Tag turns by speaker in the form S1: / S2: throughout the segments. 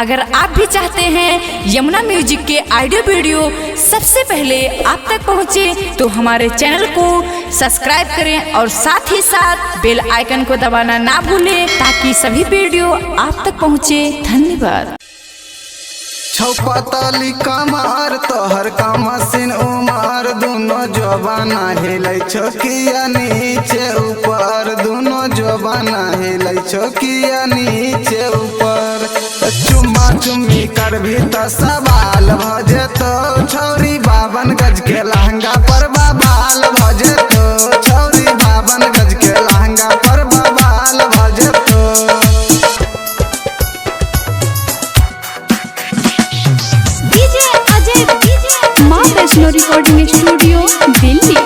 S1: अगर आप भी चाहते हैं यमुना म्यूजिक के ऑडियो वीडियो सबसे पहले आप तक पहुंचे, तो हमारे चैनल को सब्सक्राइब करें और साथ ही साथ बेल आइकन को दबाना ना भूलें, ताकि सभी वीडियो आप तक पहुंचे। धन्यवाद।
S2: छौपतली कमर तोहर का मशीन उमर, दोनों जवाना हिलै छोकिया नीचे ऊपर, दोनों जवाना हिलै छोकिया नीचे ऊपर। चुम्मा चुम्मी कर भी तो सवाल भजे तो, छौरी 52 गज के लहंगा पर बवाल भजे तो, छौरी 52 गज के लहंगा पर बवाल भजे तो।
S3: माँ Vaishno recording studio Delhi.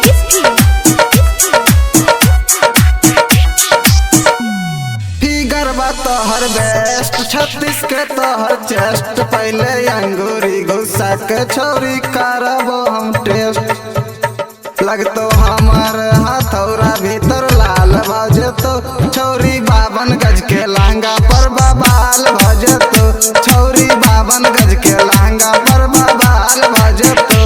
S2: Figure बा तोहर बेस्ट, 36 के तोहर चेस्ट, पहले अंगूरी घुसा के छौरी करबो हम टेस्ट। लगतो हमार हथौरा भीतर लाल भजतो, छौरी 52 गज के लहंगा पर बवाल भजतो, छौरी 52 गज के लहंगा पर बवाल भजतो।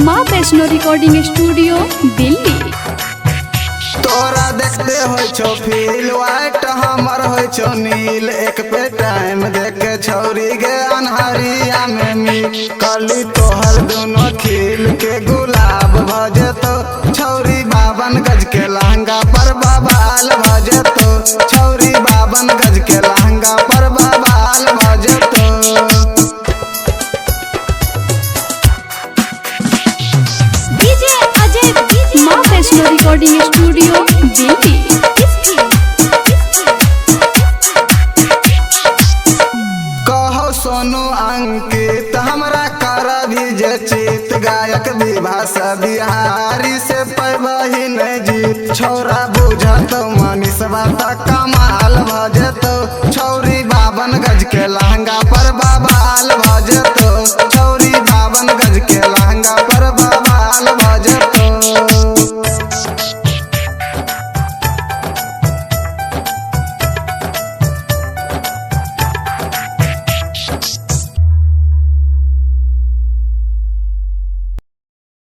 S3: माँ वैष्णो रिकॉर्डिंग स्टूडियो दिल्ली।
S2: तोरा देखते हो छो फील व्हाइट, हमर हो छो नील, एक पे टाइम देखे छौरी गे अनहरिया में मिल। कली तोहर दोनों खिल के गुलाब भजतो, छौरी 52 गज के लहंगा पर बवाल भजतो, छौरी 52 गज के लहंगा पर बवाल भजतो।
S3: माँ वैष्णो रिकॉर्डिंग स्टूडियो दिल्ली।
S2: कहो सोनू अंकित हमरा कर भी जे चित, गायक विभाषा बिहारी से पैबही नहीं जीत। छौरा बुझत मनीष बात कमाल भजतो, छौरी 52 गज के